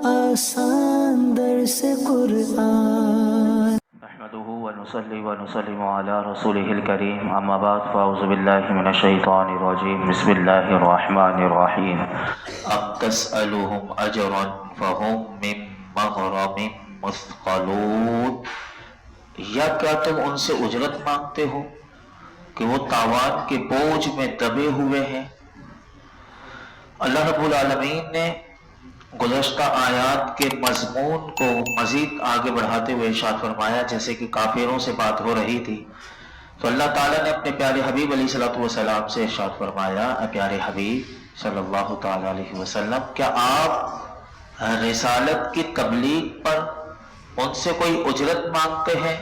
آسان درس قرآن نحمده ونصلي ونسلم على رسوله الكريم اما بعد فاعوذ بالله من الشيطان الرجيم بسم الله الرحمن الرحيم ام تسألهم اجرا فهم من مغرم مثقلون یا کیا تم ان سے اجرت مانگتے ہو کہ وہ تاوان کے بوجھ میں دبے ہوئے ہیں۔ اللہ رب العالمین نے گزشتہ آیات کے مضمون کو مزید آگے بڑھاتے ہوئے ارشاد فرمایا، جیسے کہ کافروں سے بات ہو رہی تھی تو اللہ تعالیٰ نے اپنے پیارے حبیب علیہ السلام سے ارشاد فرمایا، اے پیارے حبیب صلی اللہ تعالیٰ علیہ وسلم، کیا آپ رسالت کی تبلیغ پر ان سے کوئی اجرت مانگتے ہیں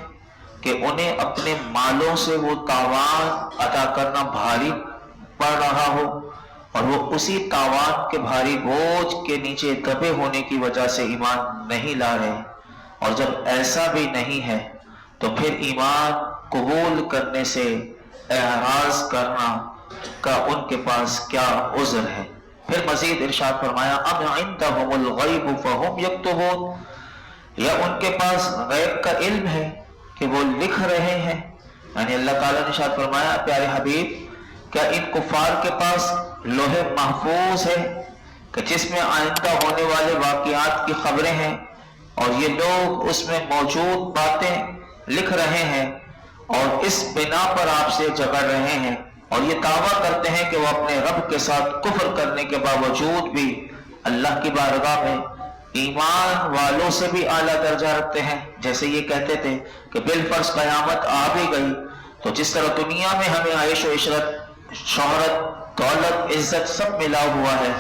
کہ انہیں اپنے مالوں سے وہ تاوان ادا کرنا بھاری پڑ رہا ہو اور وہ اسی تاوان کے بھاری بوجھ کے نیچے دبے ہونے کی وجہ سے ایمان نہیں لا رہے؟ اور جب ایسا بھی نہیں ہے تو پھر ایمان قبول کرنے سے اعراض کرنا کا ان کے پاس کیا عذر ہے؟ پھر مزید ارشاد فرمایا، ام عندهم الغیب فهم یکتبون، یا ان کے پاس غیب کا علم ہے کہ وہ لکھ رہے ہیں؟ یعنی اللہ تعالیٰ نے ارشاد فرمایا، پیارے حبیب کیا ان کفار کے پاس لوح محفوظ ہے کہ جس میں آئندہ ہونے والے واقعات کی خبریں ہیں اور یہ لوگ اس میں موجود باتیں لکھ رہے ہیں اور اس بنا پر آپ سے جھگڑ رہے ہیں اور یہ دعویٰ کرتے ہیں کہ وہ اپنے رب کے ساتھ کفر کرنے کے باوجود بھی اللہ کی بارگاہ میں ایمان والوں سے بھی اعلیٰ درجہ رکھتے ہیں؟ جیسے یہ کہتے تھے کہ بالفرض قیامت آ بھی گئی تو جس طرح دنیا میں ہمیں عیش و عشرت، شہرت، دولت، عزت سب ملا ہوا ہے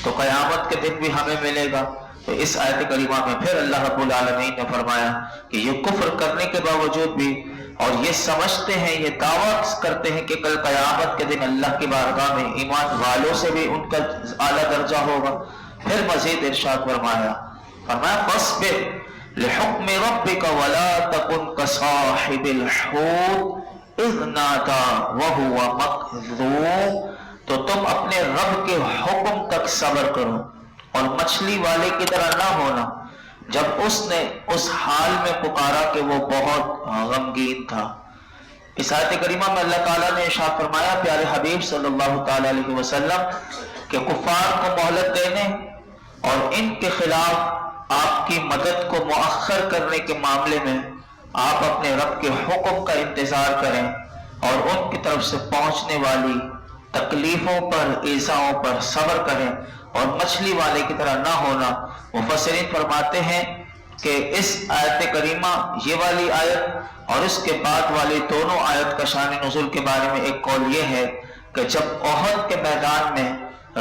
تو قیامت کے دن بھی ہمیں ملے گا۔ تو اس آیت کریمہ میں پھر اللہ رب العالمین نے فرمایا کہ یہ کفر کرنے کے باوجود بھی اور یہ سمجھتے ہیں، یہ دعویٰ کرتے ہیں کہ کل قیامت کے دن اللہ کی بارگاہ میں ایمان والوں سے بھی ان کا اعلیٰ درجہ ہوگا۔ پھر مزید ارشاد فرمایا فاصبر لحکم ربک ولا تکن کصاحب الحوت اذ نادى وهو مکظوم، تو تم اپنے رب کے حکم تک صبر کرو اور مچھلی والے کی طرح نہ ہونا جب اس نے اس حال میں پکارا کہ وہ بہت غمگین تھا۔ اس آیت کریمہ میں اللہ تعالیٰ نے ارشاد فرمایا، پیارے حبیب صلی اللہ تعالیٰ علیہ وسلم، کہ کفار کو مہلت دینے اور ان کے خلاف آپ کی مدد کو مؤخر کرنے کے معاملے میں آپ اپنے رب کے حکم کا انتظار کریں اور ان کی طرف سے پہنچنے والی تکلیفوں پر، ایذاؤں پر صبر کریں اور مچھلی والے کی طرح نہ ہونا۔ مفسرین فرماتے ہیں کہ اس آیت کریمہ، یہ والی آیت اور اس کے بعد والی دونوں آیت کا شان نزول کے بارے میں ایک قول یہ ہے کہ جب احد کے میدان میں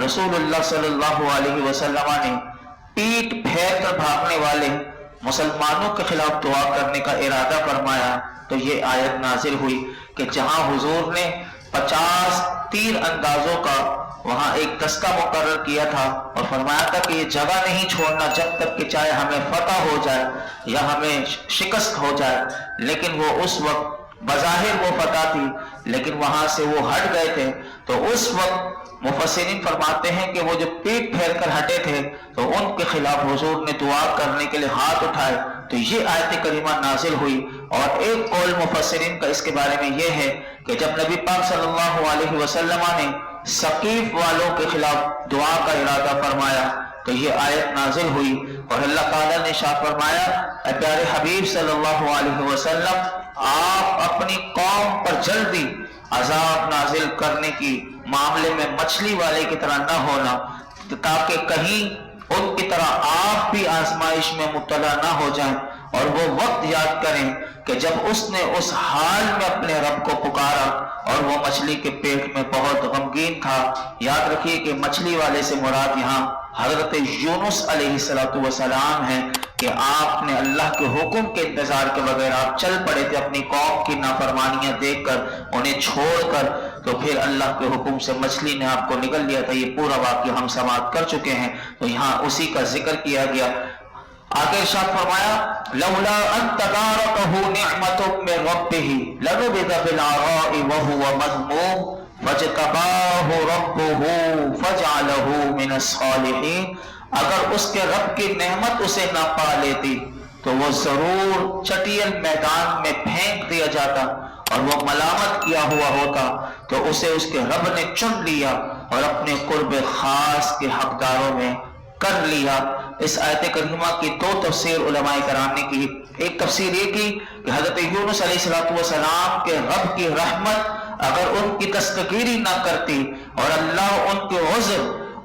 رسول اللہ صلی اللہ علیہ وسلم نے پیٹ پھیر کر بھاگنے والے مسلمانوں کے خلاف دعا کرنے کا ارادہ فرمایا تو یہ آیت نازل ہوئی کہ جہاں حضور نے 50 تیر اندازوں کا وہاں ایک دستہ مقرر کیا تھا اور فرمایا تھا کہ یہ جگہ نہیں چھوڑنا جب تک کہ چاہے ہمیں فتح ہو جائے یا ہمیں شکست ہو جائے، لیکن وہ اس وقت بظاہر وہ فتح تھی لیکن وہاں سے وہ ہٹ گئے تھے۔ تو اس وقت مفسرین فرماتے ہیں کہ وہ جو پیٹ پھیر کر ہٹے تھے تو ان کے خلاف حضور نے دعا کرنے کے لیے ہاتھ اٹھائے تو یہ آیت کریمہ نازل ہوئی۔ اور ایک قول مفسرین کا اس کے بارے میں یہ ہے کہ جب نبی پاک صلی اللہ علیہ وسلم نے ثقیف والوں کے خلاف دعا کا ارادہ فرمایا تو یہ آیت نازل ہوئی اور اللہ تعالیٰ نے ارشاد فرمایا، اے پیارے حبیب صلی اللہ علیہ وسلم، آپ اپنی قوم پر جلدی عذاب نازل کرنے کی معاملے میں مچھلی والے کی طرح نہ ہونا تاکہ کہیں ان کی طرح آپ بھی آزمائش میں مبتلا نہ ہو جائیں اور وہ وقت یاد کریں کہ جب اس نے اس حال میں اپنے رب کو پکارا اور وہ مچھلی کے پیٹ میں بہت غمگین تھا۔ یاد رکھیے کہ مچھلی والے سے مراد یہاں حضرت یونس علیہ السلام ہیں کہ آپ نے اللہ کے حکم کے انتظار کے بغیر آپ چل پڑے تھے اپنی قوم کی نافرمانیاں دیکھ کر، انہیں چھوڑ کر، تو پھر اللہ کے حکم سے مچھلی نے آپ کو نگل لیا تھا۔ یہ پورا واقعہ ہم سماعت کر چکے ہیں تو یہاں اسی کا ذکر کیا گیا۔ آگے ارشاد فرمایا، لولا ان تدارکہ نعمت من ربہ لنبذ بالعراء وهو مذموم فاجتباہ ربہ فجعلہ من الصالحین اگر اس کے رب کی نعمت اسے نہ پا لیتی تو وہ ضرور چٹیل میدان میں پھینک دیا جاتا اور وہ ملامت کیا ہوا ہوتا، تو اسے اس کے رب نے چن لیا اور اپنے قرب خاص کے حقداروں میں کر لیا۔ اس آیت کریمہ کی دو تفسیر علماء کرام نے کی۔ ایک تفسیر یہ کی کہ حضرت یونس علیہ السلام کے رب کی رحمت اگر ان کی دستگیری نہ کرتی اور اللہ ان کے عذر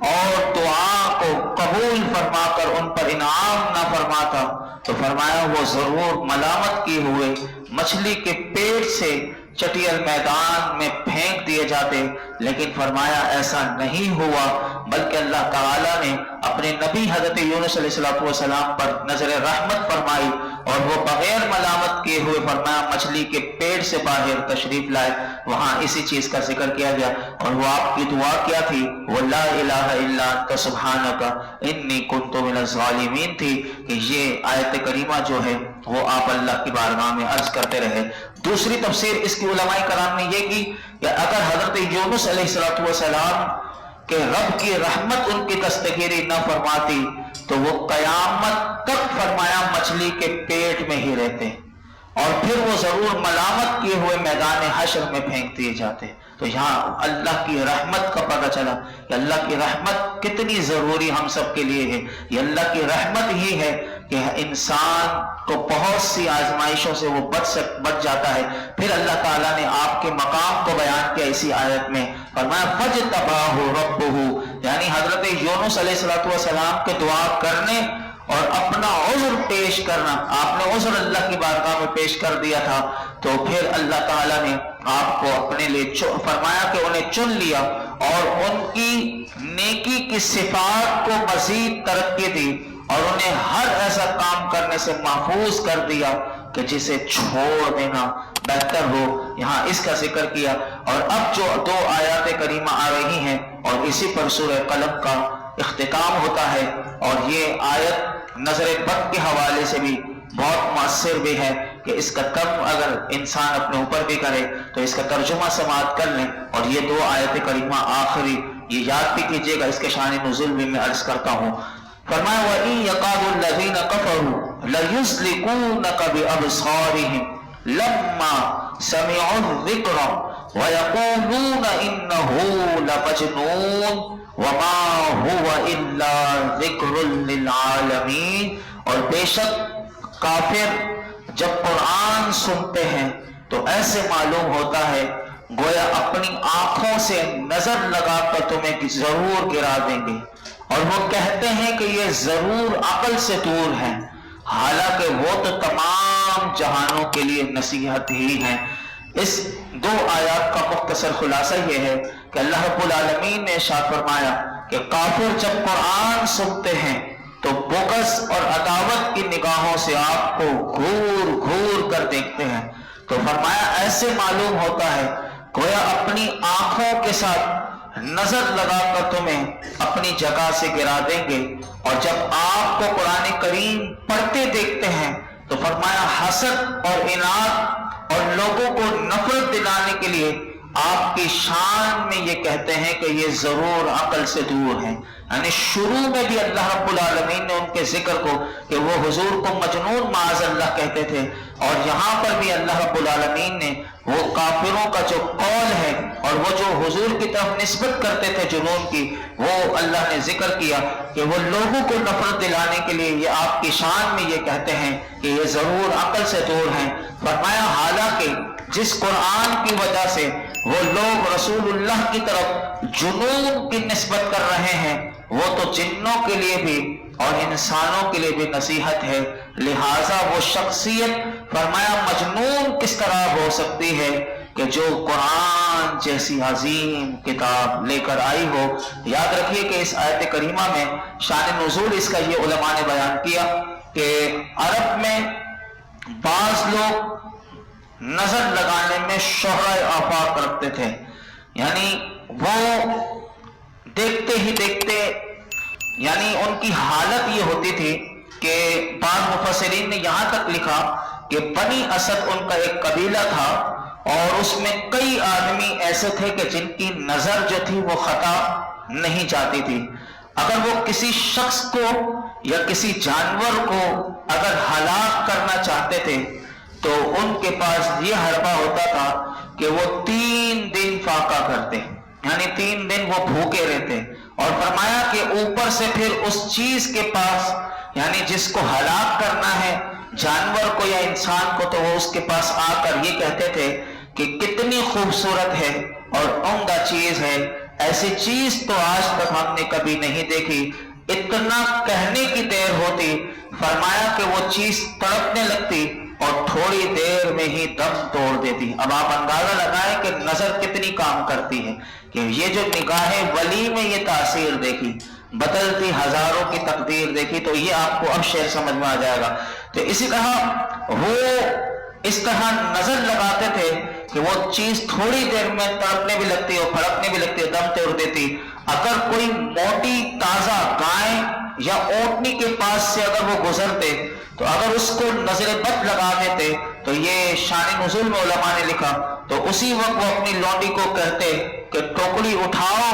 اور دعا کو قبول فرما کر ان پر انعام نہ فرماتا تو فرمایا وہ ضرور ملامت کیے ہوئے مچھلی کے پیٹ سے چٹیل میدان میں پھینک دیے جاتے، لیکن فرمایا ایسا نہیں ہوا، بلکہ اللہ تعالیٰ نے اپنے نبی حضرت یونس علیہ السلام پر نظر رحمت فرمائی اور وہ بغیر ملامت کیے ہوئے فرمایا مچھلی کے پیٹ سے باہر تشریف لائے۔ وہاں اسی چیز کا ذکر کیا گیا اور وہ آپ کی دعا کیا تھی، وہ لا الہ الا انت سبحانک انی کنت من الظالمین تھی، کہ یہ آیت کریمہ جو ہے وہ آپ اللہ کی بارگاہ میں عرض کرتے رہے۔ دوسری تفسیر اس کی علماء کرام نے یہ کی کہ اگر حضرت یونس علیہ السلام کہ رب کی رحمت ان کی دستگیری نہ فرماتی تو وہ قیامت تک فرمایا مچھلی کے پیٹ میں ہی رہتے اور پھر وہ ضرور ملامت کیے ہوئے میدان حشر میں پھینک دیے جاتے۔ تو یہاں اللہ کی رحمت کا پتہ چلا کہ اللہ کی رحمت کتنی ضروری ہم سب کے لیے ہے۔ یہ اللہ کی رحمت ہی ہے کہ انسان کو بہت سی آزمائشوں سے وہ بچ جاتا ہے۔ پھر اللہ تعالیٰ نے آپ کے مقام کو بیان کیا اسی آیت میں، فرمایا فَاجْتَبَاهُ رَبُّهُ، یعنی حضرت یونس علیہ السلام کے دعا کرنے اور اپنا عذر پیش کرنا، آپ نے عذر اللہ کی بارگاہ میں پیش کر دیا تھا، تو پھر اللہ تعالیٰ نے آپ کو اپنے لیے فرمایا کہ انہیں چن لیا اور ان کی نیکی کی صفات کو مزید ترقی دی اور انہیں ہر ایسا کام کرنے سے محفوظ کر دیا کہ جسے چھوڑ دینا بہتر ہو۔ یہاں اس کا ذکر کیا اور اب جو دو آیات کریمہ آ رہی ہیں اور اسی پر سورہ قلم کا اختتام ہوتا ہے، اور یہ آیت نظر بد کے حوالے سے بھی بہت مؤثر بھی ہے کہ اس کا ترجمہ اگر انسان اپنے اوپر بھی کرے تو اس کا ترجمہ سماعت کر لیں۔ اور یہ دو آیت کریمہ آخری یہ یاد بھی کیجئے گا، اس کے شان نزول بھی میں عرض کرتا ہوں۔ فرمایا وَإِن يَقَادُ الَّذِينَ كَفَرُوا لَيُزْلِقُونَكَ بِأَبْصَارِهِمْ لَمَّا سَمِعُوا الذِّكْرَ وَيَقُولُونَ إِنَّهُ لَمَجْنُونٌ وَمَا هُوَ إِلَّا ذِكْرٌ لِلْعَالَمِينَ، اور بے شک کافر جب قرآن سنتے ہیں تو ایسے معلوم ہوتا ہے گویا اپنی آنکھوں سے نظر لگا کر تمہیں ضرور گرا دیں گے، اور وہ کہتے ہیں کہ یہ ضرور عقل سے دور ہیں، حالانکہ وہ تو تمام جہانوں کے لیے نصیحت ہی ہیں۔ اس دو آیات کا مختصر خلاصہ یہ ہے کہ اللہ رب العالمین نے ارشاد فرمایا کہ کافر جب قرآن سنتے ہیں تو بغض اور عداوت کی نگاہوں سے آپ کو گھور گھور کر دیکھتے ہیں، تو فرمایا ایسے معلوم ہوتا ہے گویا اپنی آنکھوں کے ساتھ نظر لگا کر تمہیں اپنی جگہ سے گرا دیں گے، اور جب آپ کو قرآن کریم پڑھتے دیکھتے ہیں تو فرمایا حسد اور اناد اور لوگوں کو نفرت دلانے کے لیے آپ کی شان میں یہ کہتے ہیں کہ یہ ضرور عقل سے دور ہیں۔ یعنی شروع میں بھی اللہ رب العالمین نے ان کے ذکر کو کہ وہ حضور کو مجنون معاذ اللہ کہتے تھے، اور یہاں پر بھی اللہ رب العالمین نے وہ کافروں کا جو قول ہے اور وہ جو حضور کی طرف نسبت کرتے تھے جنون کی، وہ اللہ نے ذکر کیا کہ وہ لوگوں کو نفرت دلانے کے لیے یہ آپ کی شان میں یہ کہتے ہیں کہ یہ ضرور عقل سے دور ہیں۔ فرمایا حالانکہ جس قرآن کی وجہ سے وہ لوگ رسول اللہ کی طرف جنون کی نسبت کر رہے ہیں، وہ تو جنوں کے لیے بھی اور انسانوں کے لیے بھی نصیحت ہے، لہٰذا وہ شخصیت فرمایا مجنون کس طرح ہو سکتی ہے کہ جو قرآن جیسی عظیم کتاب لے کر آئی ہو۔ یاد رکھیے کہ اس آیت کریمہ میں شان نزول اس کا یہ علماء نے بیان کیا کہ عرب میں بعض لوگ نظر لگانے میں شہرۂ آفاق رکھتے تھے، یعنی وہ دیکھتے ہی دیکھتے، یعنی ان کی حالت یہ ہوتی تھی کہ بعض مفسرین نے یہاں تک لکھا کہ بنی اسد ان کا ایک قبیلہ تھا اور اس میں کئی آدمی ایسے تھے کہ جن کی نظر جو تھی وہ خطا نہیں جاتی تھی، اگر وہ کسی شخص کو یا کسی جانور کو اگر ہلاک کرنا چاہتے تھے تو ان کے پاس یہ حربہ ہوتا تھا کہ وہ 3 دن فاقہ کرتے، یعنی 3 دن وہ بھوکے رہتے، اور فرمایا کہ اوپر سے پھر اس چیز کے پاس، یعنی جس کو ہلاک کرنا ہے جانور کو یا انسان کو، تو وہ اس کے پاس آ کر یہ کہتے تھے کہ کتنی خوبصورت ہے اور عمدہ چیز ہے، ایسی چیز تو آج تک ہم نے کبھی نہیں دیکھی۔ اتنا کہنے کی دیر ہوتی، فرمایا کہ وہ چیز تڑپنے لگتی اور تھوڑی دیر میں ہی دم توڑ دیتی۔ اب آپ اندازہ لگائیں کہ نظر کتنی کام کرتی ہے، کہ یہ جو نگاہ ولی میں یہ تاثیر دیکھی، بدلتی ہزاروں کی تقدیر دیکھی، تو یہ آپ کو اب شعر سمجھ میں آ جائے گا۔ تو اسی طرح وہ اس طرح نظر لگاتے تھے کہ وہ چیز تھوڑی دیر میں تڑپنے بھی لگتی اور پھڑکنے بھی لگتی، دم توڑ دیتی۔ اگر کوئی موٹی تازہ گائے یا اونٹنی کے پاس سے اگر وہ گزرتے تو اگر اس کو نظر بد لگا دیتے، تو یہ شان نزول میں علماء نے لکھا، تو اسی وقت وہ اپنی لونڈی کو کہتے کہ ٹوکری اٹھاؤ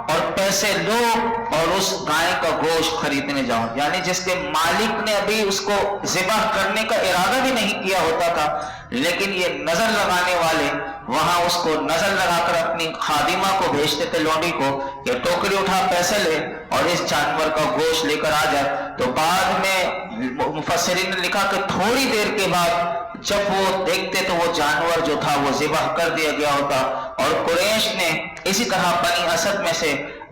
اور پیسے لو اور اس گائے کا گوشت خریدنے جاؤ، یعنی جس کے مالک نے ابھی اس کو ذبح کرنے کا ارادہ بھی نہیں کیا ہوتا تھا، لیکن یہ نظر لگانے والے وہاں اس کو نظر لگا کر اپنی خادمہ کو بھیجتے تھے، لونڈی کو، کہ ٹوکری اٹھا پیسے لے اور اس جانور کا گوشت لے کر آ جائے۔ تو بعد میں مفسرین نے لکھا کہ تھوڑی دیر کے بعد جب وہ دیکھتے تو وہ جانور جو تھا وہ ذبح کر دیا گیا ہوتا، اور قریش نے اسی طرح بنی اسد میں سے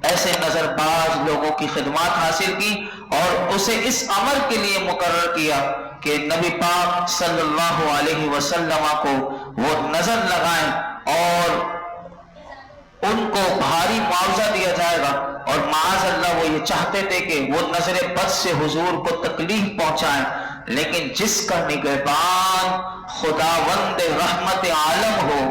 ایسے نظر باز لوگوں کی خدمات حاصل کی اور اسے اس امر کے لیے مقرر کیا کہ نبی پاک صلی اللہ علیہ وسلم کو وہ نظر لگائیں اور ان کو بھاری معاوضہ دیا جائے گا، اور معاذ اللہ وہ یہ چاہتے تھے کہ وہ نظر بد سے حضور کو تکلیف پہنچائیں، لیکن جس کا نگہبان خداوند رحمت عالم ہو،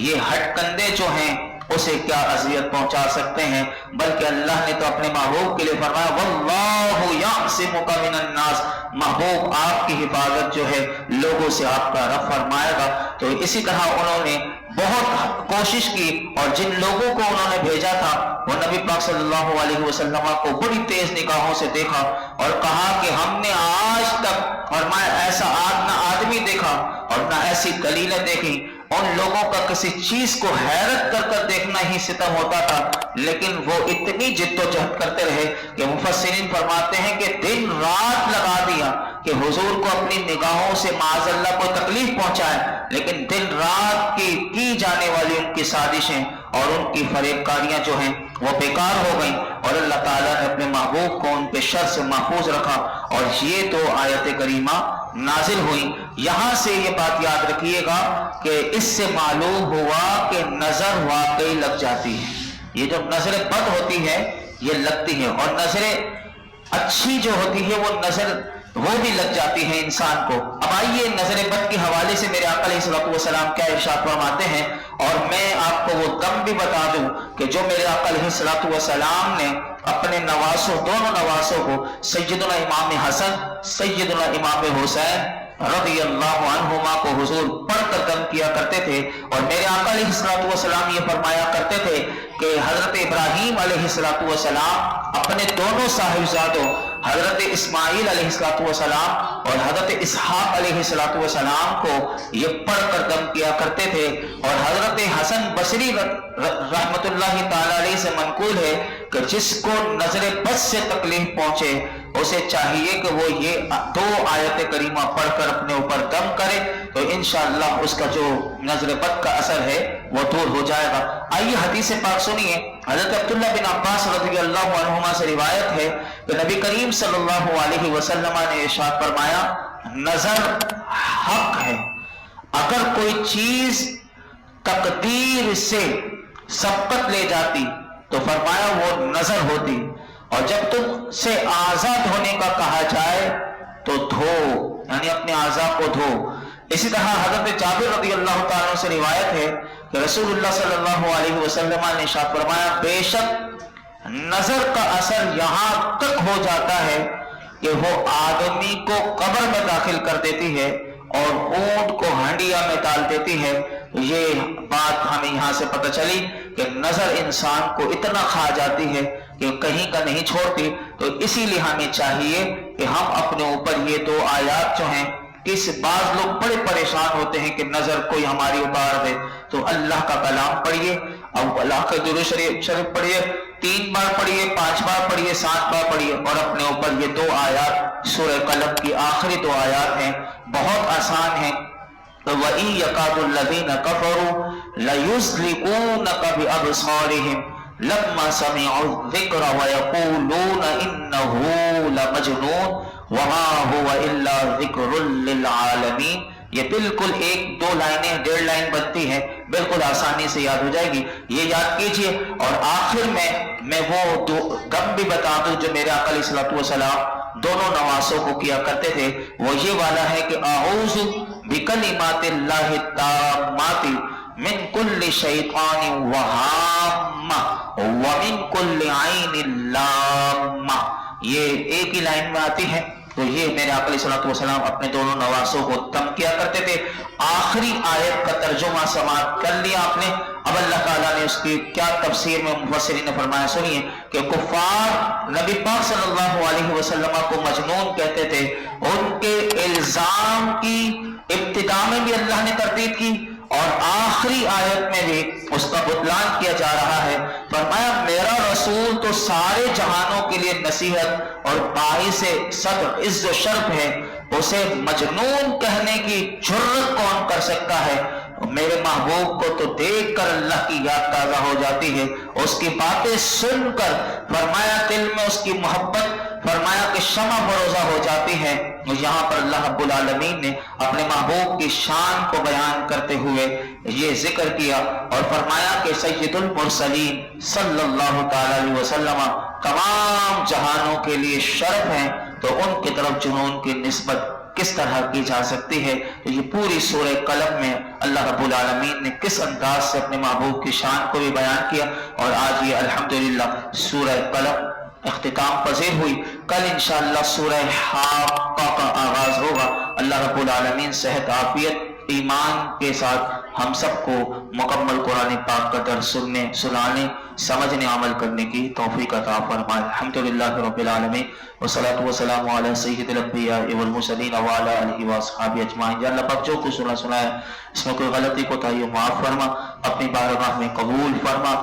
یہ ہٹ کندے جو ہیں اسے کیا اذیت پہنچا سکتے ہیں؟ بلکہ اللہ نے تو اپنے محبوب کے لیے فرمایا واللہ یعصمک من الناس، محبوب آپ کی حفاظت جو ہے لوگوں سے آپ کا رب فرمائے گا۔ تو اسی طرح انہوں نے بہت کوشش کی، اور جن لوگوں کو انہوں نے بھیجا تھا وہ نبی پاک صلی اللہ علیہ وسلم کو بڑی تیز نگاہوں سے دیکھا اور کہا کہ ہم نے آج تک فرمایا ایسا نہ آدمی دیکھا اور نہ ایسی دلیلیں دیکھی۔ ان لوگوں کا کسی چیز کو حیرت کر کر دیکھنا ہی ستم ہوتا تھا، لیکن وہ اتنی جد و جہد کرتے رہے کہ مفسرین فرماتے ہیں کہ دن رات لگا دیا کہ حضور کو اپنی نگاہوں سے معاذ اللہ کو تکلیف پہنچائے، لیکن دن رات کی جانے والی ان کی سازشیں اور ان کی فریب کاریاں جو ہیں وہ بیکار ہو گئیں، اور اللہ تعالیٰ نے اپنے محبوب کو ان کے شر سے محفوظ رکھا، اور یہ 2 آیت کریمہ نازل ہوئی۔ یہاں سے یہ بات یاد رکھیے گا کہ اس سے معلوم ہوا کہ نظر واقعی لگ جاتی ہے، یہ جو نظر بد ہوتی ہے یہ لگتی ہے، اور نظر اچھی جو ہوتی ہے وہ نظر وہ بھی لگ جاتی ہے انسان کو۔ اب آئیے نظر بد کے حوالے سے میرے آقا علیہ الصلوۃ والسلام کیا ارشاد فرماتے ہیں، اور میں آپ کو وہ دم بھی بتا دوں کہ جو میرے آقا علیہ الصلوۃ والسلام نے اپنے نواسوں، دونوں نواسوں کو، سیدنا امام حسن سیدنا امام حسین رضی اللہ عنہما کو حضور پڑھ کر دم کیا کرتے تھے، اور میرے آقا علیہ الصلوۃ والسلام یہ فرمایا کرتے تھے کہ حضرت ابراہیم علیہ الصلوۃ والسلام اپنے دونوں صاحبزادوں حضرت اسماعیل علیہ الصلوۃ والسلام اور حضرت اسحاق علیہ الصلوۃ والسلام کو یہ پڑھ کر دم کیا کرتے تھے، اور حضرت حسن بصری رحمت اللہ تعالی علیہ سے منقول ہے کہ جس کو نظر بد سے تکلیف پہنچے اسے چاہیے کہ وہ یہ 2 آیت کریمہ پڑھ کر اپنے اوپر دم کرے، تو انشاءاللہ اس کا جو نظر بد کا اثر ہے وہ دور ہو جائے گا۔ آئیے حدیث پاک سنیے، حضرت عبداللہ بن عباس رضی اللہ عنہما سے روایت ہے کہ نبی کریم صلی اللہ علیہ وسلم نے ارشاد فرمایا نظر حق ہے، اگر کوئی چیز تقدیر سے سبقت لے جاتی تو فرمایا وہ نظر ہوتی، اور جب تم سے آزاد ہونے کا کہا جائے تو دھو، یعنی اپنے اعضاء کو دھو۔ اسی طرح حضرت جابر رضی اللہ تعالیٰ سے روایت ہے کہ رسول اللہ صلی اللہ علیہ وسلم نے ارشاد فرمایا بے شک نظر کا اثر یہاں تک ہو جاتا ہے کہ وہ آدمی کو قبر میں داخل کر دیتی ہے اور اونٹ کو ہنڈیا میں ڈال دیتی ہے۔ یہ بات ہمیں یہاں سے پتہ چلی کہ نظر انسان کو اتنا کھا جاتی ہے کہ کہیں کا نہیں چھوڑتے. تو اسی لیے ہمیں چاہیے کہ ہم اپنے اوپر یہ 2 آیات جو ہیں، کس بعض لوگ بڑے پریشان ہوتے ہیں کہ نظر کوئی ہماری اتار دے، تو اللہ کا کلام پڑھیے، اب اللہ کا درود شریف پڑھیے، 3 بار پڑھیے، 5 بار پڑھیے، 7 بار پڑھیے، اور اپنے اوپر یہ 2 آیات سورہ قلم کی آخری 2 آیات ہیں، بہت آسان ہیں. وَإِن يَكَادُ الَّذِينَ كَفَرُوا لَيُزْلِقُونَكَ بِأَبْصَارِهِمْ لَمَّا سَمِعُوا الذِّكْرَ وَيَقُولُونَ إِنَّهُ لَمَجْنُونٌ وَمَا هُوَ إِلَّا ذِكْرٌ لِّلْعَالَمِينَ. یہ بالکل 1-2 لائنیں 1.5 لائن بنتی ہے، بالکل آسانی سے یاد ہو جائے گی. یہ یاد کیجئے. اور آخر میں وہ غم بھی بتا دوں جو میرے آقا علیہ الصلوۃ والسلام دونوں نمازوں کو کیا کرتے تھے. وہ یہ والا ہے کہ اعوذ بکلمات اللہ التامات من کل شیطان وہامہ ومن کل عین لامہ. یہ ایک ہی لائن میں آتی ہے. تو یہ میرے آقا علیہ الصلوۃ والسلام اپنے دونوں نواسوں کو تم کیا کرتے تھے. آخری آیت کا ترجمہ سماعت کر لیا آپ نے. اب اللہ تعالیٰ نے اس کی کیا تفسیر میں مفسرین نے فرمایا، سنیے کہ کفار نبی پاک صلی اللہ علیہ وسلم کو مجنون کہتے تھے. ان کے الزام کی ابتدا میں بھی اللہ نے تردید کی اور آخری آیت میں بھی اس کا بطلان کیا جا رہا ہے. فرمایا میرا رسول تو سارے جہانوں کے لیے نصیحت اور باعث صدر عز و شرف ہے، اسے مجنون کہنے کی جرت کون کر سکتا ہے. میرے محبوب کو تو دیکھ کر اللہ کی یاد تازہ ہو جاتی ہے، اس کی باتیں سن کر فرمایا دل میں اس کی محبت فرمایا کہ شمع فروزہ ہو جاتی ہے. یہاں پر اللہ رب العالمین نے اپنے محبوب کی شان کو بیان کرتے ہوئے یہ ذکر کیا اور فرمایا کہ سید المرسلین صلی اللہ تعالی علیہ وسلم تمام جہانوں کے لیے شرف ہیں، تو ان کی طرف جنون کی نسبت کس طرح کی جا سکتی ہے. تو یہ پوری سورہ قلم میں اللہ رب العالمین نے کس انداز سے اپنے محبوب کی شان کو بھی بیان کیا. اور آج یہ الحمدللہ سورہ قلم اختتام پذیر ہوئی. کل انشاءاللہ سورہ حاقہ کا آغاز ہوگا. اللہ رب العالمین صحت عافیت ایمان کے ساتھ ہم سب کو مکمل قرآن پاک کا درس سننے، سنانے، سمجھنے، عمل کرنے کی توفیق عطا فرمائے. الحمدللہ رب العالمین والصلاة والسلام علی سید الانبیاء والمرسلین وعلی آلہ واصحابہ اجمعین. یا اللہ پاک جو کچھ سنا ہے اس میں کوئی غلطی کو تائی معاف فرما، اپنی بارگاہ میں قبول فرما.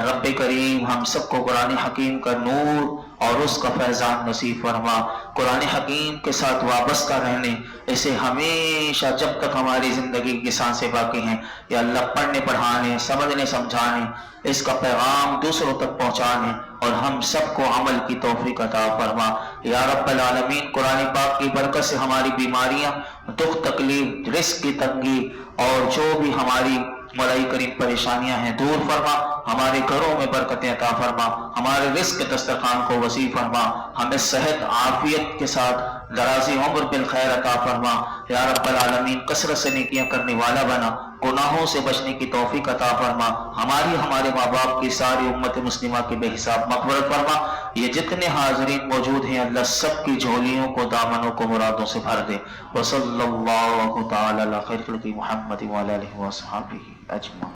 رب کریم ہم سب کو قرآن حکیم کا نور اور اس کا فیضان نصیب فرما. قرآن حکیم کے ساتھ وابستہ رہنے، اسے ہمیشہ جب تک ہماری زندگی کی سانسیں باقی ہیں یا اللہ پڑھنے پڑھانے، سمجھنے سمجھانے، اس کا پیغام دوسروں تک پہنچانے اور ہم سب کو عمل کی توفیق عطا فرما. یا رب العالمین قرآن پاک کی برکت سے ہماری بیماریاں، دکھ تکلیف، رزق کی تنگی اور جو بھی ہماری مولائی کریم پریشانیاں ہیں دور فرما. ہمارے گھروں میں برکتیں عطا فرما، ہمارے رزق کے دسترخوان کو وسیع فرما، ہمیں صحت عافیت کے ساتھ درازی عمر بالخیر عطا فرما. یا رب العالمین کثرت سے نیکیاں کرنے والا بنا، گناہوں سے بچنے کی توفیق عطا فرما. ہمارے ماں باپ کی ساری امت مسلمہ کی بے حساب مغفرت فرما. یہ جتنے حاضرین موجود ہیں اللہ سب کی جھولیوں کو، دامنوں کو مرادوں سے بھر دے. وصلی اللہ تعالی علی خیر خلق محمد وعلی آلہ وصحبہ اجمعین.